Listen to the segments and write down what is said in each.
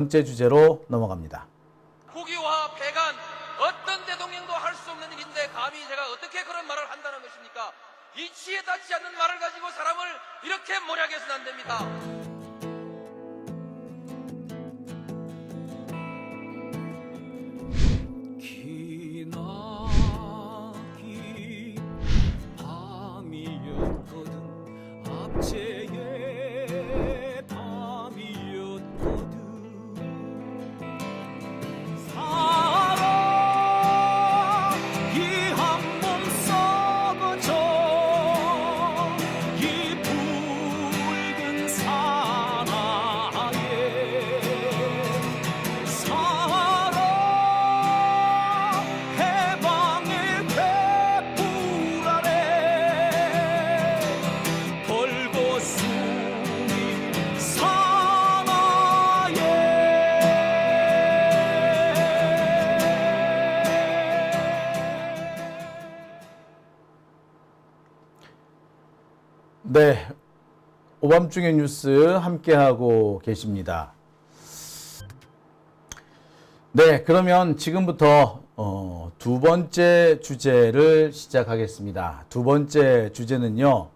번째 주제로 넘어갑니다. 국유화 폐간 어떤 대통령도 할 수 없는 일인데 감히 제가 어떻게 그런 말을 한다는 것입니까? 이치에 닿지 않는 말을 가지고 사람을 이렇게 몰약해서는 안 됩니다. 기나긴 밤이었거든 압제의 밤이었거든 사랑이 한 몸 썩어져 이 붉은 사나에 사랑 해방의 횃불 아래 걸고 숨이 네, 오밤중의 뉴스 함께하고 계십니다. 네, 그러면 지금부터 두 번째 주제를 시작하겠습니다. 두 번째 주제는요.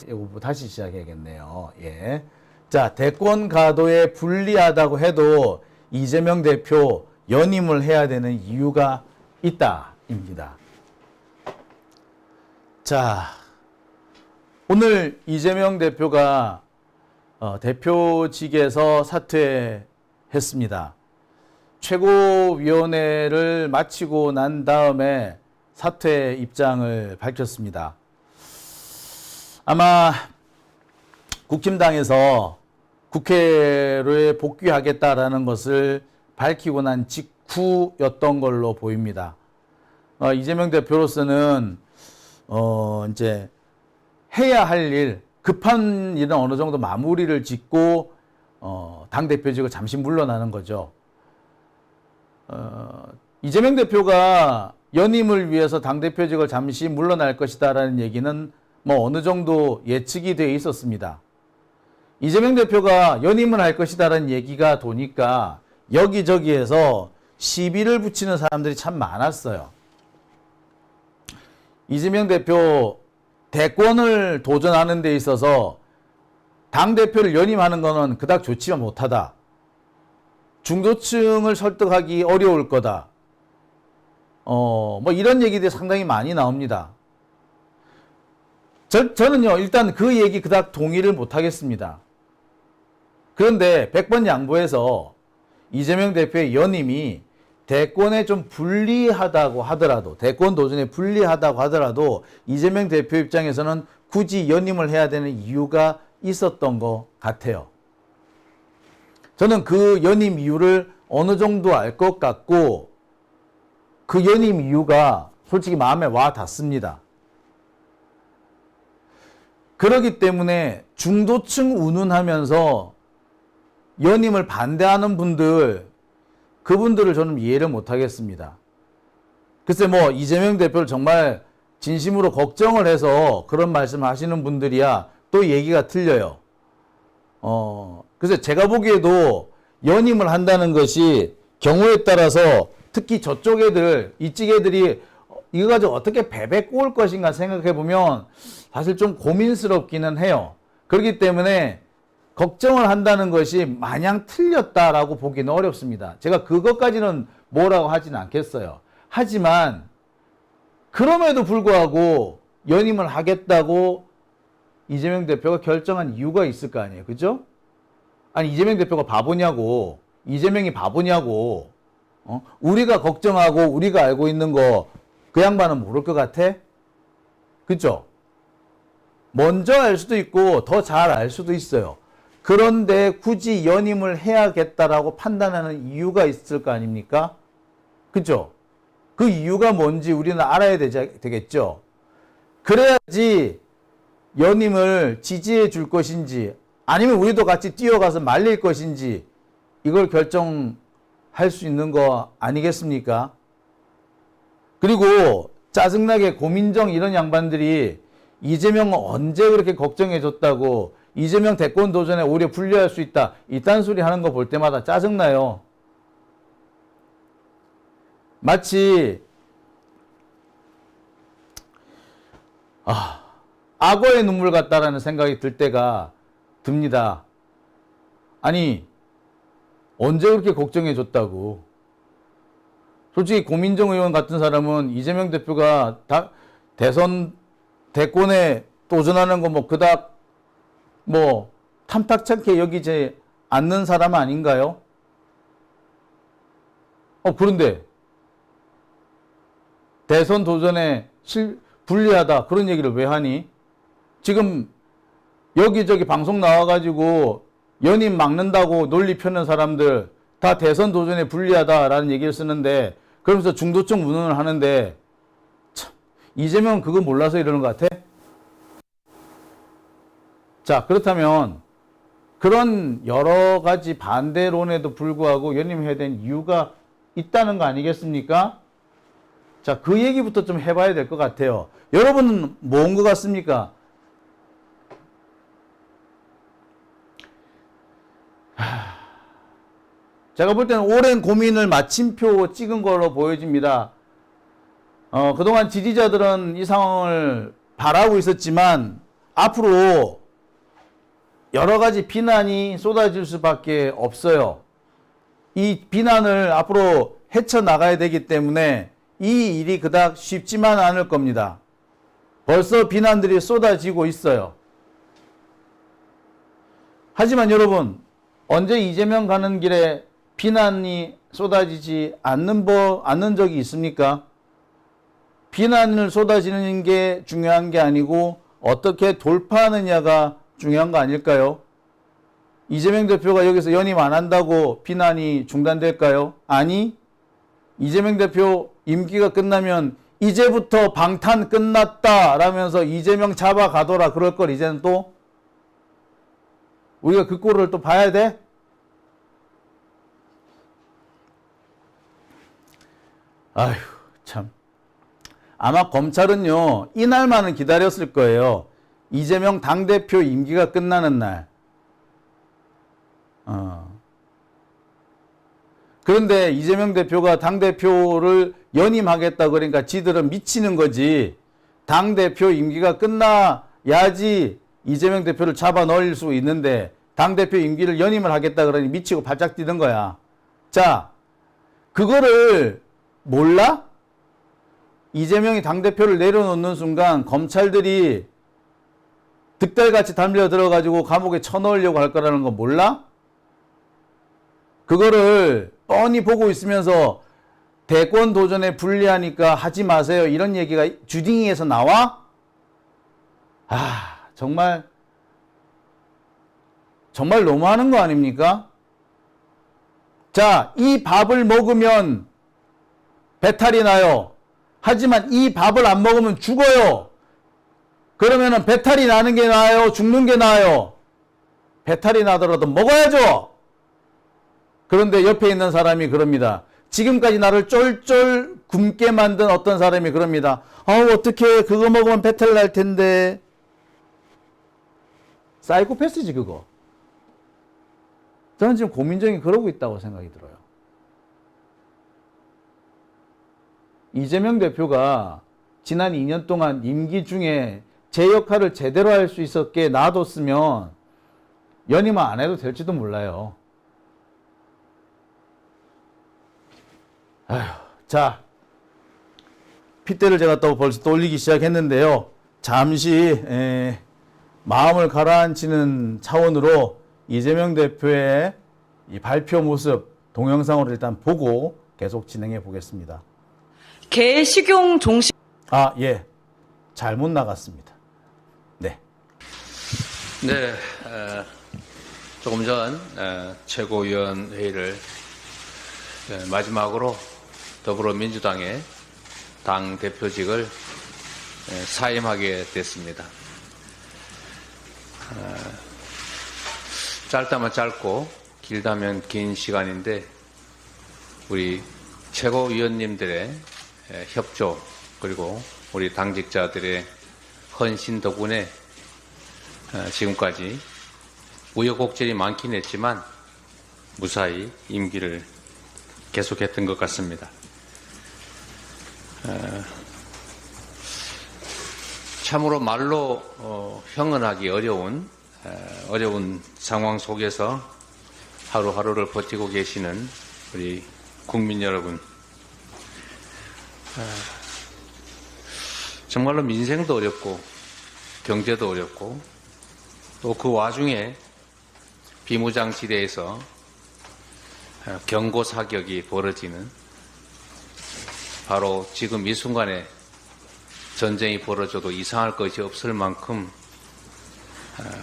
이거 다시 시작해야겠네요. 예. 자, 대권 가도에 불리하다고 해도 이재명 대표 연임을 해야 되는 이유가 있다입니다. 자, 오늘 이재명 대표가 대표직에서 사퇴했습니다. 최고위원회를 마치고 난 다음에 사퇴 입장을 밝혔습니다. 아마 국힘당에서 국회에 복귀하겠다라는 것을 밝히고 난 직후였던 걸로 보입니다. 이재명 대표로서는 이제 해야 할 일, 급한 일은 어느 정도 마무리를 짓고 당대표직을 잠시 물러나는 거죠. 이재명 대표가 연임을 위해서 당대표직을 잠시 물러날 것이다라는 얘기는 뭐 어느 정도 예측이 되어 있었습니다. 이재명 대표가 연임을 할 것이다라는 얘기가 도니까 여기저기에서 시비를 붙이는 사람들이 참 많았어요. 이재명 대표 대권을 도전하는 데 있어서 당대표를 연임하는 것은 그닥 좋지 못하다. 중도층을 설득하기 어려울 거다. 뭐 이런 얘기들이 상당히 많이 나옵니다. 저는요, 일단 그 얘기 그닥 동의를 못 하겠습니다. 그런데 100번 양보해서 이재명 대표의 연임이 대권에 좀 불리하다고 하더라도, 대권 도전에 불리하다고 하더라도 이재명 대표 입장에서는 굳이 연임을 해야 되는 이유가 있었던 것 같아요. 저는 그 연임 이유를 어느 정도 알 것 같고 그 연임 이유가 솔직히 마음에 와 닿습니다. 그렇기 때문에 중도층 운운하면서 연임을 반대하는 분들, 그분들을 저는 이해를 못하겠습니다. 글쎄 뭐 이재명 대표를 정말 진심으로 걱정을 해서 그런 말씀을 하시는 분들이야 또 얘기가 틀려요. 글쎄 제가 보기에도 연임을 한다는 것이 경우에 따라서 특히 저쪽 애들, 이쪽 애들이 이거 가지고 어떻게 베베 꼬을 것인가 생각해 보면 사실 좀 고민스럽기는 해요. 그렇기 때문에 걱정을 한다는 것이 마냥 틀렸다라고 보기는 어렵습니다. 제가 그것까지는 뭐라고 하진 않겠어요. 하지만 그럼에도 불구하고 연임을 하겠다고 이재명 대표가 결정한 이유가 있을 거 아니에요. 그죠? 아니 이재명 대표가 바보냐고, 이재명이 바보냐고, 우리가 걱정하고 우리가 알고 있는 거 그 양반은 모를 것 같아? 그죠? 먼저 알 수도 있고 더 잘 알 수도 있어요. 그런데 굳이 연임을 해야겠다라고 판단하는 이유가 있을 거 아닙니까? 그죠? 그 이유가 뭔지 우리는 알아야 되겠죠? 그래야지 연임을 지지해 줄 것인지 아니면 우리도 같이 뛰어가서 말릴 것인지 이걸 결정할 수 있는 거 아니겠습니까? 그리고 짜증나게 고민정 이런 양반들이 이재명은 언제 그렇게 걱정해 줬다고 이재명 대권 도전에 오히려 불리할 수 있다. 이딴 소리 하는 거 볼 때마다 짜증나요. 마치 악어의 눈물 같다라는 생각이 들 때가 듭니다. 아니 언제 그렇게 걱정해 줬다고. 솔직히 고민정 의원 같은 사람은 이재명 대표가 대선 대권에 도전하는 거 뭐 그닥 뭐 탐탁찮게 여기지 않는 사람 아닌가요? 그런데 대선 도전에 불리하다 그런 얘기를 왜 하니? 지금 여기저기 방송 나와가지고 연임 막는다고 논리 펴는 사람들 다 대선 도전에 불리하다라는 얘기를 쓰는데, 그러면서 중도층 운운을 하는데, 참, 이재명은 그거 몰라서 이러는 것 같아? 자, 그렇다면 그런 여러 가지 반대론에도 불구하고 연임해야 된 이유가 있다는 거 아니겠습니까? 자, 그 얘기부터 좀 해봐야 될 것 같아요. 여러분은 뭔 것 같습니까? 제가 볼 때는 오랜 고민을 마침표 찍은 걸로 보여집니다. 그동안 지지자들은 이 상황을 바라고 있었지만 앞으로 여러 가지 비난이 쏟아질 수밖에 없어요. 이 비난을 앞으로 헤쳐나가야 되기 때문에 이 일이 그닥 쉽지만 않을 겁니다. 벌써 비난들이 쏟아지고 있어요. 하지만 여러분, 언제 이재명 가는 길에 비난이 쏟아지지 않는 적이 있습니까? 비난을 쏟아지는 게 중요한 게 아니고 어떻게 돌파하느냐가 중요한 거 아닐까요? 이재명 대표가 여기서 연임 안 한다고 비난이 중단될까요? 아니, 이재명 대표 임기가 끝나면 이제부터 방탄 끝났다 라면서 이재명 잡아가더라 그럴 걸 이제는 또 우리가 그 꼴을 또 봐야 돼? 아휴, 참. 아마 검찰은요, 이날만은 기다렸을 거예요. 이재명 당대표 임기가 끝나는 날. 그런데 이재명 대표가 당대표를 연임하겠다 그러니까 지들은 미치는 거지. 당대표 임기가 끝나야지 이재명 대표를 잡아 넣을 수 있는데 당대표 임기를 연임을 하겠다 그러니 미치고 발작 뛰는 거야. 자, 그거를 몰라? 이재명이 당대표를 내려놓는 순간 검찰들이 득달같이 달려 들어가지고 감옥에 쳐넣으려고 할 거라는 거 몰라? 그거를 뻔히 보고 있으면서 대권 도전에 불리하니까 하지 마세요. 이런 얘기가 주딩이에서 나와? 정말 너무하는 거 아닙니까? 자, 이 밥을 먹으면 배탈이 나요. 하지만 이 밥을 안 먹으면 죽어요. 그러면은 배탈이 나는 게 나아요? 죽는 게 나아요? 배탈이 나더라도 먹어야죠. 그런데 옆에 있는 사람이 그럽니다. 지금까지 나를 쫄쫄 굶게 만든 어떤 사람이 그럽니다. 어떻게 그거 먹으면 배탈 날 텐데. 사이코패스지 그거. 저는 지금 고민정이 그러고 있다고 생각이 들어요. 이재명 대표가 지난 2년 동안 임기 중에 제 역할을 제대로 할 수 있었게 놔뒀으면 연임을 안 해도 될지도 몰라요. 자, 핏대를 제가 또 벌써 돌리기 시작했는데요. 잠시 마음을 가라앉히는 차원으로 이재명 대표의 이 발표 모습 동영상으로 일단 보고 계속 진행해 보겠습니다. 개식용 종식 예. 잘못 나갔습니다. 네. 네, 조금 전 최고위원회의를 마지막으로 더불어민주당의 당 대표직을 사임하게 됐습니다. 짧다면 짧고 길다면 긴 시간인데 우리 최고위원님들의 협조 그리고 우리 당직자들의 헌신 덕분에 지금까지 우여곡절이 많긴 했지만 무사히 임기를 계속했던 것 같습니다. 참으로 말로 형언하기 어려운 상황 속에서 하루하루를 버티고 계시는 우리 국민 여러분, 정말로 민생도 어렵고 경제도 어렵고 또 그 와중에 비무장지대에서 경고 사격이 벌어지는, 바로 지금 이 순간에 전쟁이 벌어져도 이상할 것이 없을 만큼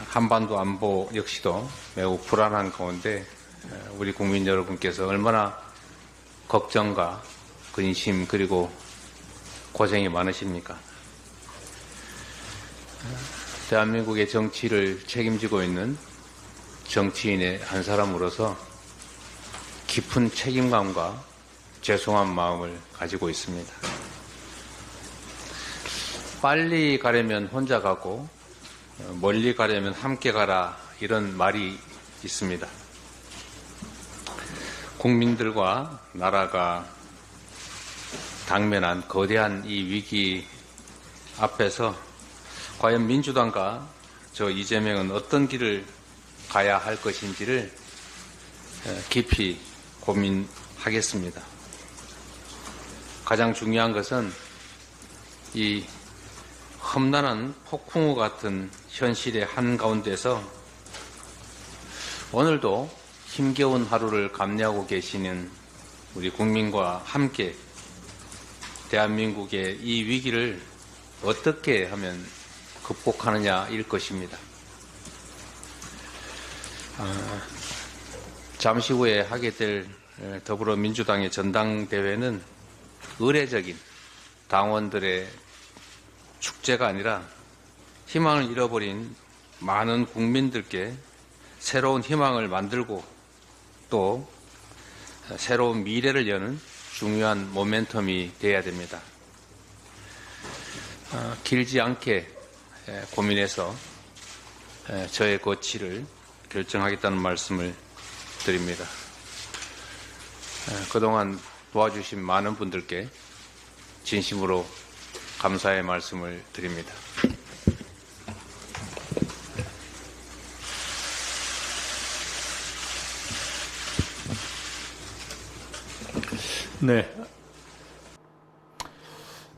한반도 안보 역시도 매우 불안한 가운데 우리 국민 여러분께서 얼마나 걱정과 근심 그리고 고생이 많으십니까? 대한민국의 정치를 책임지고 있는 정치인의 한 사람으로서 깊은 책임감과 죄송한 마음을 가지고 있습니다. 빨리 가려면 혼자 가고 멀리 가려면 함께 가라, 이런 말이 있습니다. 국민들과 나라가 당면한 거대한 이 위기 앞에서 과연 민주당과 저 이재명은 어떤 길을 가야 할 것인지를 깊이 고민하겠습니다. 가장 중요한 것은 이 험난한 폭풍우 같은 현실의 한가운데서 오늘도 힘겨운 하루를 감내하고 계시는 우리 국민과 함께 대한민국의 이 위기를 어떻게 하면 극복하느냐일 것입니다. 잠시 후에 하게 될 더불어민주당의 전당대회는 의례적인 당원들의 축제가 아니라 희망을 잃어버린 많은 국민들께 새로운 희망을 만들고 또 새로운 미래를 여는 중요한 모멘텀이 되어야 됩니다. 길지 않게 고민해서 저의 거취를 결정하겠다는 말씀을 드립니다. 그동안 도와주신 많은 분들께 진심으로 감사의 말씀을 드립니다. 네.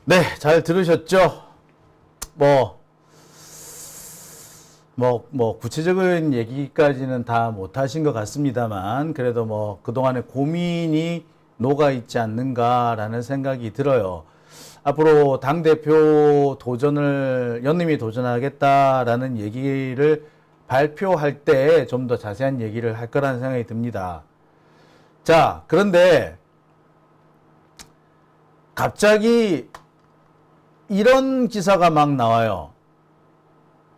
네, 잘 들으셨죠? 구체적인 얘기까지는 다 못하신 것 같습니다만, 그래도 그동안의 고민이 녹아있지 않는가라는 생각이 들어요. 앞으로 당대표 도전을, 연임이 도전하겠다라는 얘기를 발표할 때 좀 더 자세한 얘기를 할 거라는 생각이 듭니다. 자, 그런데 갑자기 이런 기사가 막 나와요.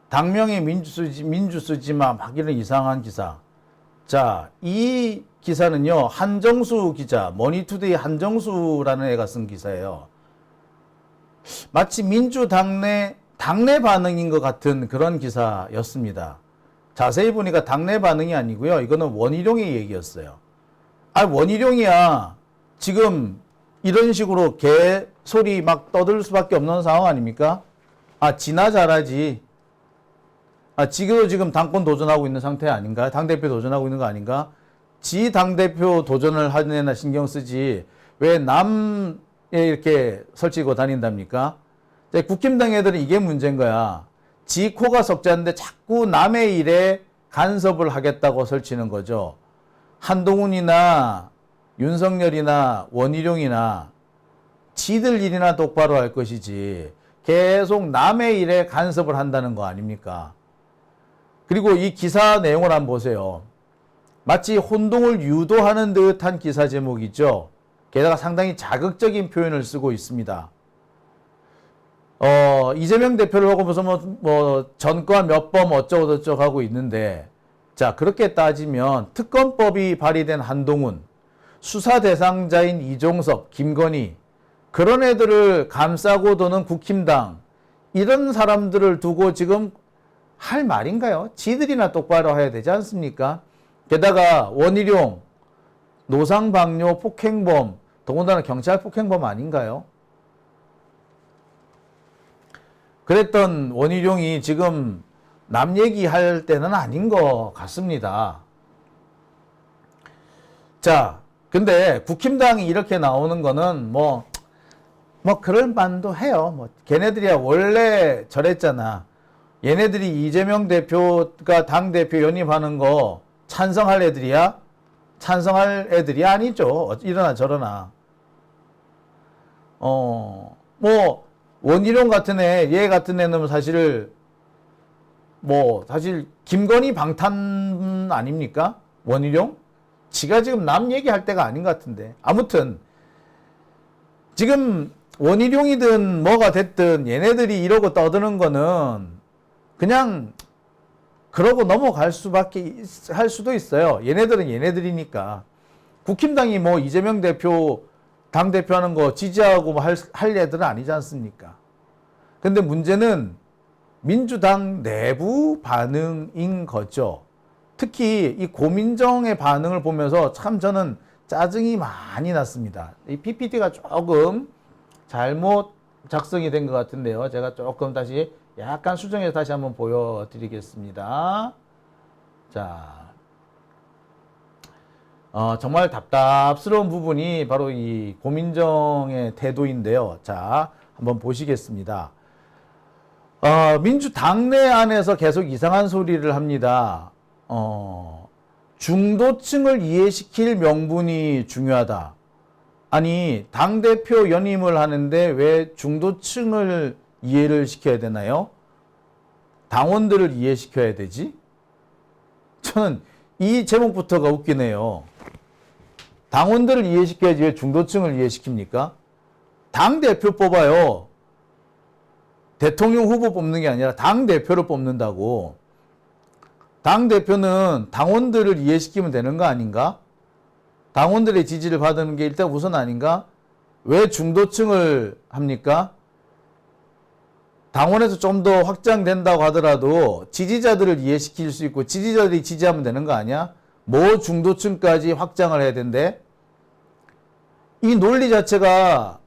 당명의 민주수지마, 막 이런 이상한 기사. 자, 이 기사는요, 한정수 기자, 머니투데이 한정수라는 애가 쓴 기사예요. 마치 민주당내 반응인 것 같은 그런 기사였습니다. 자세히 보니까 당내 반응이 아니고요, 이거는 원희룡의 얘기였어요. 원희룡이야 지금 이런 식으로 개소리 막 떠들 수밖에 없는 상황 아닙니까? 지나 잘하지. 지도 지금 당권 도전하고 있는 상태 아닌가? 당대표 도전하고 있는 거 아닌가? 지 당대표 도전을 하는 애나 신경 쓰지 왜 남에 이렇게 설치고 다닌답니까? 국힘당 애들은 이게 문제인 거야. 지 코가 석자인데 자꾸 남의 일에 간섭을 하겠다고 설치는 거죠. 한동훈이나 윤석열이나 원희룡이나 지들 일이나 똑바로 할 것이지 계속 남의 일에 간섭을 한다는 거 아닙니까? 그리고 이 기사 내용을 한번 보세요. 마치 혼동을 유도하는 듯한 기사 제목이죠. 게다가 상당히 자극적인 표현을 쓰고 있습니다. 이재명 대표를 하고 무슨 전과 몇 범 어쩌고저쩌고 하고 있는데, 자, 그렇게 따지면 특검법이 발의된 한동훈, 수사 대상자인 이종섭, 김건희, 그런 애들을 감싸고 도는 국힘당, 이런 사람들을 두고 지금 할 말인가요? 지들이나 똑바로 해야 되지 않습니까? 게다가 원희룡, 노상방뇨, 폭행범, 더군다나 경찰 폭행범 아닌가요? 그랬던 원희룡이 지금 남 얘기할 때는 아닌 것 같습니다. 자, 근데 국힘당이 이렇게 나오는 거는 뭐 그럴 만도 해요. 뭐 걔네들이야 원래 저랬잖아. 얘네들이 이재명 대표가 당대표 연임하는 거 찬성할 애들이야? 찬성할 애들이 아니죠. 이러나 저러나. 뭐 원희룡 같은 얘 같은 애는 사실 김건희 방탄 아닙니까? 원희룡? 지가 지금 남 얘기할 때가 아닌 것 같은데. 아무튼 지금 원희룡이든 뭐가 됐든 얘네들이 이러고 떠드는 거는 그냥 그러고 넘어갈 수밖에 할 수도 있어요. 얘네들은 얘네들이니까. 국힘당이 뭐 이재명 대표 당대표 하는 거 지지하고 뭐 할 애들은 아니지 않습니까? 근데 문제는 민주당 내부 반응인 거죠. 특히 이 고민정의 반응을 보면서 참 저는 짜증이 많이 났습니다. 이 PPT가 조금 잘못 작성이 된 것 같은데요. 제가 조금 다시 약간 수정해서 다시 한번 보여드리겠습니다. 자, 정말 답답스러운 부분이 바로 이 고민정의 태도인데요. 자, 한번 보시겠습니다. 민주당 내 안에서 계속 이상한 소리를 합니다. 중도층을 이해시킬 명분이 중요하다. 아니, 당대표 연임을 하는데 왜 중도층을 이해를 시켜야 되나요? 당원들을 이해시켜야 되지? 저는 이 제목부터가 웃기네요. 당원들을 이해시켜야지 왜 중도층을 이해시킵니까? 당대표 뽑아요. 대통령 후보 뽑는 게 아니라 당대표를 뽑는다고. 당대표는 당원들을 이해시키면 되는 거 아닌가? 당원들의 지지를 받는 게 일단 우선 아닌가? 왜 중도층을 합니까? 당원에서 좀 더 확장된다고 하더라도 지지자들을 이해시킬 수 있고 지지자들이 지지하면 되는 거 아니야? 뭐 중도층까지 확장을 해야 된대? 이 논리 자체가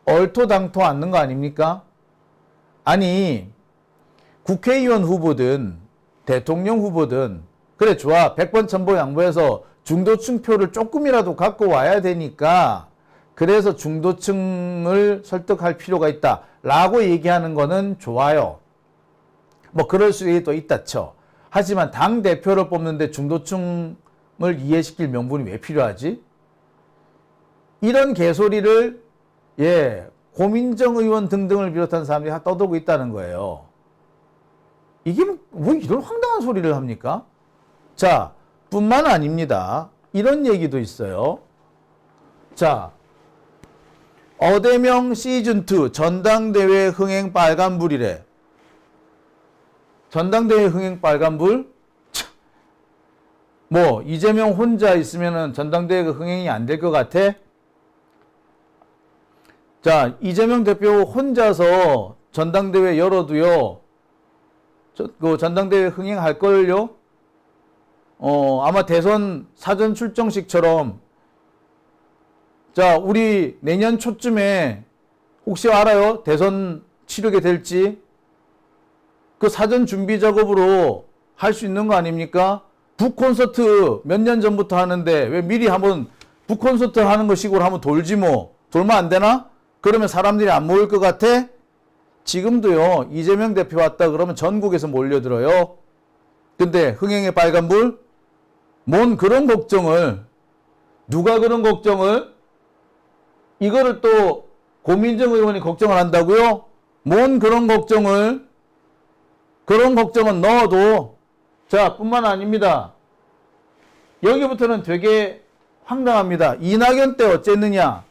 얼토당토 않는 거 아닙니까? 아니, 국회의원 후보든 대통령 후보든 그래 좋아 100번 천보 양보해서 중도층 표를 조금이라도 갖고 와야 되니까 그래서 중도층을 설득할 필요가 있다 라고 얘기하는 거는 좋아요. 뭐 그럴 수도 있다 쳐. 하지만 당대표를 뽑는데 중도층을 이해시킬 명분이 왜 필요하지? 이런 개소리를 고민정 의원 등등을 비롯한 사람들이 다 떠들고 있다는 거예요. 이게 뭐 이런 황당한 소리를 합니까? 자, 뿐만 아닙니다. 이런 얘기도 있어요. 자, 어대명 시즌2 전당대회 흥행 빨간불이래. 전당대회 흥행 빨간불? 뭐 이재명 혼자 있으면은 전당대회가 흥행이 안 될 것 같아? 자, 이재명 대표 혼자서 전당대회 열어도요, 그 전당대회 흥행할걸요? 아마 대선 사전 출정식처럼, 자, 우리 내년 초쯤에 혹시 알아요? 대선 치르게 될지? 그 사전 준비 작업으로 할 수 있는 거 아닙니까? 북콘서트 몇 년 전부터 하는데 왜 미리 한번 북콘서트 하는 거 식으로 한번 돌지 뭐. 돌면 안 되나? 그러면 사람들이 안 모일 것 같아? 지금도요, 이재명 대표 왔다 그러면 전국에서 몰려들어요. 근데 흥행의 빨간불? 뭔 그런 걱정을, 누가 그런 걱정을? 이거를 또 고민정 의원이 걱정을 한다고요? 뭔 그런 걱정을? 그런 걱정은 넣어도, 자, 뿐만 아닙니다. 여기부터는 되게 황당합니다. 이낙연 때 어쨌느냐?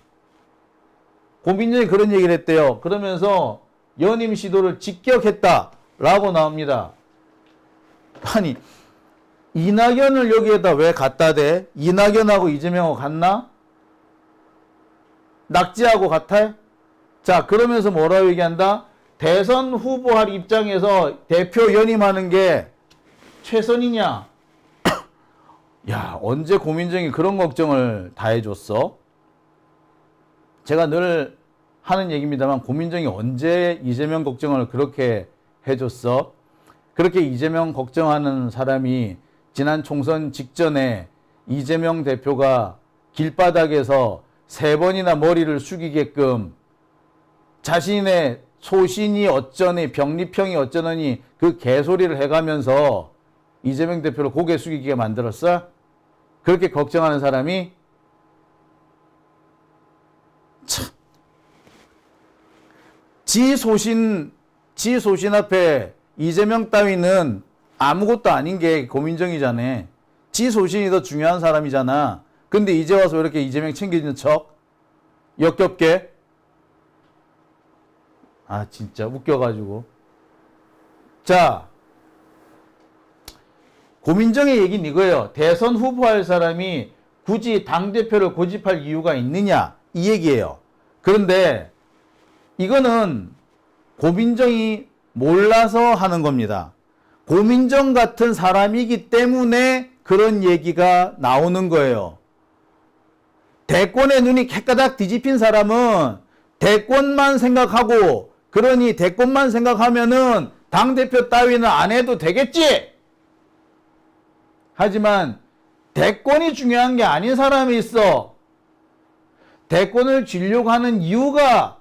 고민정이 그런 얘기를 했대요. 그러면서 연임 시도를 직격했다라고 나옵니다. 아니, 이낙연을 여기에다 왜 갖다 대? 이낙연하고 이재명하고 같나? 낙지하고 같아? 자, 그러면서 뭐라고 얘기한다? 대선 후보할 입장에서 대표 연임하는 게 최선이냐? 야, 언제 고민정이 그런 걱정을 다 해줬어? 제가 늘 하는 얘기입니다만 고민정이 언제 이재명 걱정을 그렇게 해줬어? 그렇게 이재명 걱정하는 사람이 지난 총선 직전에 이재명 대표가 길바닥에서 3번이나 머리를 숙이게끔 자신의 소신이 어쩌니 병리평이 어쩌니 그 개소리를 해가면서 이재명 대표를 고개 숙이게 만들었어? 그렇게 걱정하는 사람이 참, 지 소신 앞에 이재명 따위는 아무것도 아닌 게 고민정이잖아. 지 소신이 더 중요한 사람이잖아. 근데 이제 와서 왜 이렇게 이재명 챙기는 척? 역겹게? 아, 진짜 웃겨가지고. 자, 고민정의 얘기는 이거예요. 대선 후보할 사람이 굳이 당대표를 고집할 이유가 있느냐? 이 얘기예요. 그런데 이거는 고민정이 몰라서 하는 겁니다. 고민정 같은 사람이기 때문에 그런 얘기가 나오는 거예요. 대권의 눈이 깨까닥 뒤집힌 사람은 대권만 생각하고, 그러니 대권만 생각하면은 당대표 따위는 안 해도 되겠지? 하지만 대권이 중요한 게 아닌 사람이 있어. 대권을 쥐려고 하는 이유가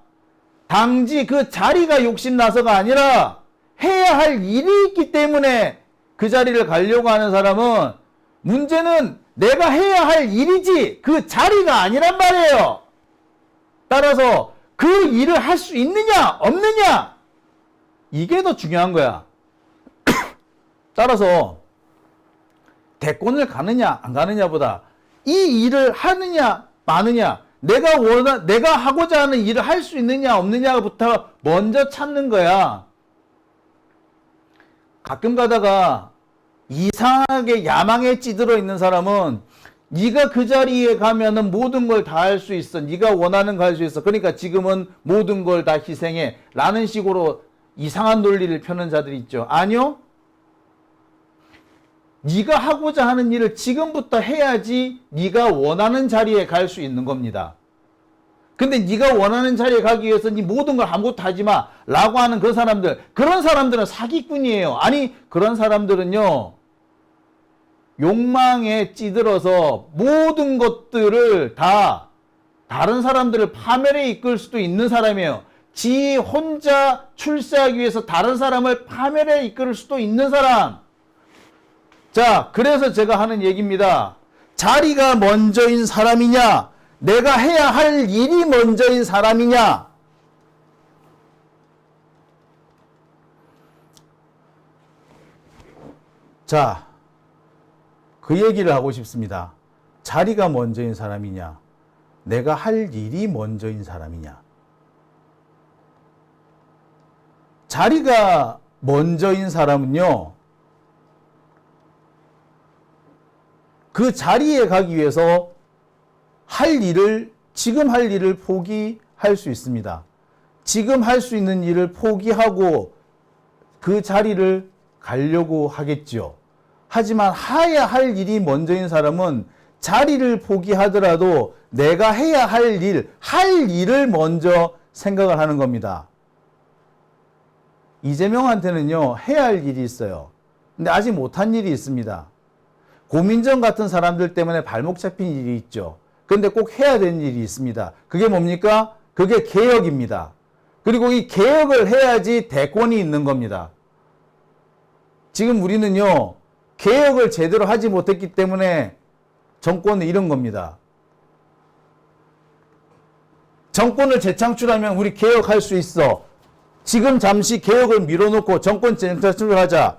당지 그 자리가 욕심나서가 아니라 해야 할 일이 있기 때문에 그 자리를 가려고 하는 사람은 문제는 내가 해야 할 일이지 그 자리가 아니란 말이에요. 따라서 그 일을 할 수 있느냐 없느냐 이게 더 중요한 거야. 따라서 대권을 가느냐 안 가느냐보다 이 일을 하느냐 마느냐, 내가 하고자 하는 일을 할 수 있느냐 없느냐부터 먼저 찾는 거야. 가끔 가다가 이상하게 야망에 찌들어 있는 사람은 네가 그 자리에 가면은 모든 걸 다 할 수 있어. 네가 원하는 거 할 수 있어. 그러니까 지금은 모든 걸 다 희생해. 라는 식으로 이상한 논리를 펴는 자들이 있죠. 아니요. 네가 하고자 하는 일을 지금부터 해야지 네가 원하는 자리에 갈 수 있는 겁니다. 근데 네가 원하는 자리에 가기 위해서 네 모든 걸 아무것도 하지 마 라고 하는 그런 사람들은 사기꾼이에요. 아니, 그런 사람들은요, 욕망에 찌들어서 모든 것들을 다 다른 사람들을 파멸에 이끌 수도 있는 사람이에요. 지 혼자 출세하기 위해서 다른 사람을 파멸에 이끌 수도 있는 사람. 자, 그래서 제가 하는 얘기입니다. 자리가 먼저인 사람이냐, 내가 해야 할 일이 먼저인 사람이냐. 자, 그 얘기를 하고 싶습니다. 자리가 먼저인 사람이냐, 내가 할 일이 먼저인 사람이냐. 자리가 먼저인 사람은요, 그 자리에 가기 위해서 지금 할 일을 포기할 수 있습니다. 지금 할 수 있는 일을 포기하고 그 자리를 가려고 하겠죠. 하지만 해야 할 일이 먼저인 사람은 자리를 포기하더라도 내가 해야 할 일을 먼저 생각을 하는 겁니다. 이재명한테는요, 해야 할 일이 있어요. 근데 아직 못한 일이 있습니다. 고민정 같은 사람들 때문에 발목 잡힌 일이 있죠. 그런데 꼭 해야 되는 일이 있습니다. 그게 뭡니까? 그게 개혁입니다. 그리고 이 개혁을 해야지 대권이 있는 겁니다. 지금 우리는요, 개혁을 제대로 하지 못했기 때문에 정권을 잃은 겁니다. 정권을 재창출하면 우리 개혁할 수 있어. 지금 잠시 개혁을 밀어놓고 정권 재창출을 하자.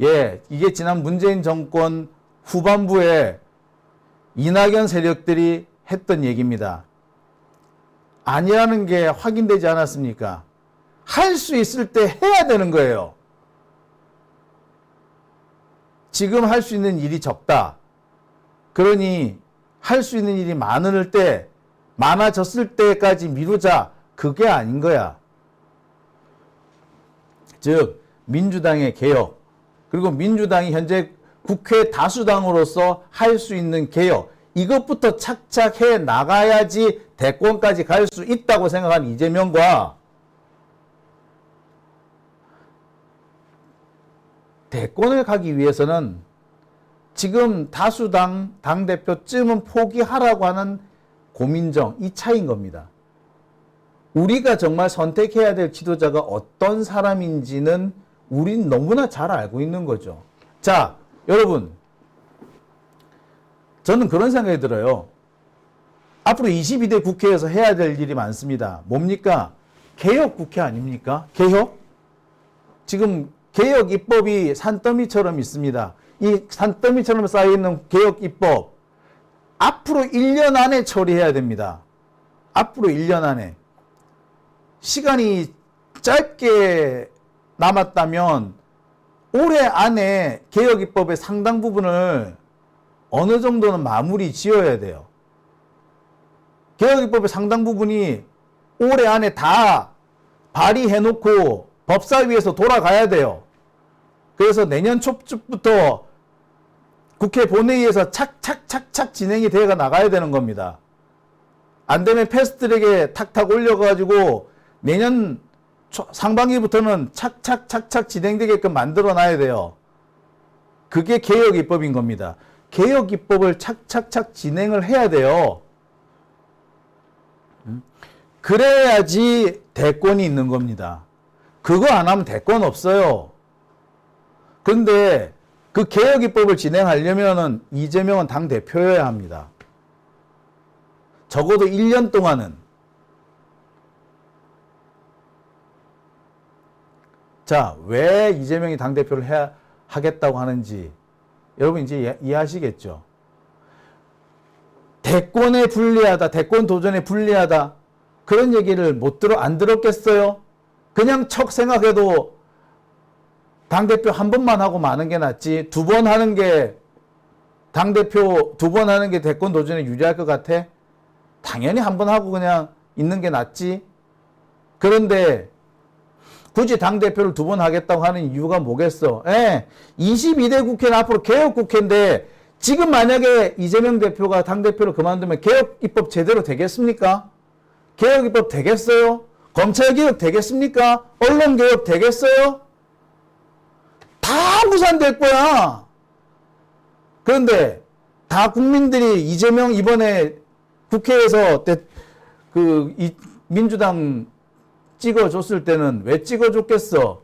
예, 이게 지난 문재인 정권 후반부에 이낙연 세력들이 했던 얘기입니다. 아니라는 게 확인되지 않았습니까? 할 수 있을 때 해야 되는 거예요. 지금 할 수 있는 일이 적다. 그러니 할 수 있는 일이 많아졌을 때까지 미루자. 그게 아닌 거야. 즉 민주당의 개혁, 그리고 민주당이 현재 국회 다수당으로서 할 수 있는 개혁, 이것부터 착착해 나가야지 대권까지 갈 수 있다고 생각한 이재명과 대권을 가기 위해서는 지금 다수당 당대표쯤은 포기하라고 하는 고민정, 이 차이인 겁니다. 우리가 정말 선택해야 될 지도자가 어떤 사람인지는 우린 너무나 잘 알고 있는 거죠. 자, 여러분, 저는 그런 생각이 들어요. 앞으로 22대 국회에서 해야 될 일이 많습니다. 뭡니까? 개혁 국회 아닙니까? 개혁? 지금 개혁 입법이 산더미처럼 있습니다. 이 산더미처럼 쌓여있는 개혁 입법, 앞으로 1년 안에 처리해야 됩니다. 앞으로 1년 안에. 시간이 짧게 남았다면 올해 안에 개혁 입법의 상당 부분을 어느 정도는 마무리 지어야 돼요. 개혁 입법의 상당 부분이 올해 안에 다 발의해놓고 법사위에서 돌아가야 돼요. 그래서 내년 초부터 국회 본회의에서 착착착착 진행이 되어 나가야 되는 겁니다. 안 되면 패스트트랙에 탁탁 올려가지고 내년 상반기부터는 착착착착 진행되게끔 만들어 놔야 돼요. 그게 개혁 입법인 겁니다. 개혁 입법을 착착착 진행을 해야 돼요. 그래야지 대권이 있는 겁니다. 그거 안 하면 대권 없어요. 그런데 그 개혁 입법을 진행하려면은 이재명은 당대표여야 합니다. 적어도 1년 동안은. 자, 왜 이재명이 당대표를 하겠다고 하는지 여러분 이제 이해하시겠죠? 대권에 불리하다, 대권 도전에 불리하다, 그런 얘기를 안 들었겠어요? 그냥 척 생각해도 당대표 한 번만 하고 마는 게 낫지, 두 번 하는 게, 당대표 두 번 하는 게 대권 도전에 유리할 것 같아? 당연히 한 번 하고 그냥 있는 게 낫지. 그런데 굳이 당대표를 두 번 하겠다고 하는 이유가 뭐겠어? 22대 국회는 앞으로 개혁 국회인데 지금 만약에 이재명 대표가 당대표를 그만두면 개혁 입법 제대로 되겠습니까? 개혁 입법 되겠어요? 검찰 개혁 되겠습니까? 언론 개혁 되겠어요? 다 무산될 거야. 그런데 다 국민들이 이재명 이번에 국회에서 민주당 찍어줬을 때는 왜 찍어줬겠어?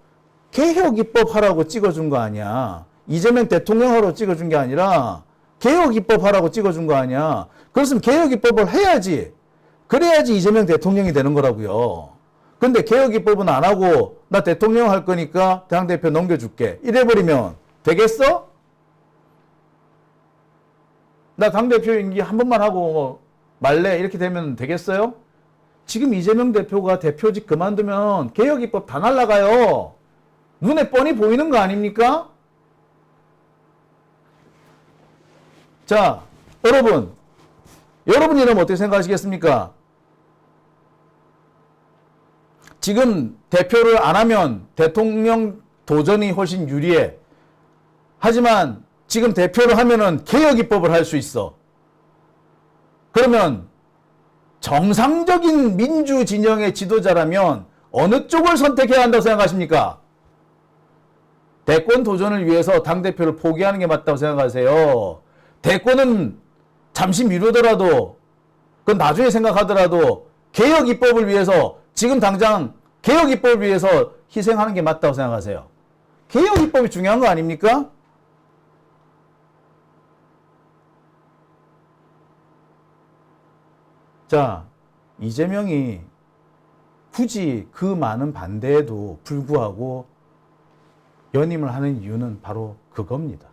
개혁 입법 하라고 찍어준 거 아니야. 이재명 대통령 하라고 찍어준 게 아니라 개혁 입법 하라고 찍어준 거 아니야. 그렇으면 개혁 입법을 해야지. 그래야지 이재명 대통령이 되는 거라고요. 근데 개혁 입법은 안 하고 나 대통령 할 거니까 당대표 넘겨줄게, 이래버리면 되겠어? 나 당대표 임기 한 번만 하고 말래, 이렇게 되면 되겠어요? 지금 이재명 대표가 대표직 그만두면 개혁 입법 다 날라가요. 눈에 뻔히 보이는 거 아닙니까? 자, 여러분이라면 어떻게 생각하시겠습니까? 지금 대표를 안 하면 대통령 도전이 훨씬 유리해. 하지만 지금 대표를 하면은 개혁 입법을 할 수 있어. 그러면 정상적인 민주 진영의 지도자라면 어느 쪽을 선택해야 한다고 생각하십니까? 대권 도전을 위해서 당대표를 포기하는 게 맞다고 생각하세요? 대권은 잠시 미루더라도, 그건 나중에 생각하더라도 개혁 입법을 위해서 지금 당장 개혁 입법을 위해서 희생하는 게 맞다고 생각하세요? 개혁 입법이 중요한 거 아닙니까? 자, 이재명이 굳이 그 많은 반대에도 불구하고 연임을 하는 이유는 바로 그겁니다.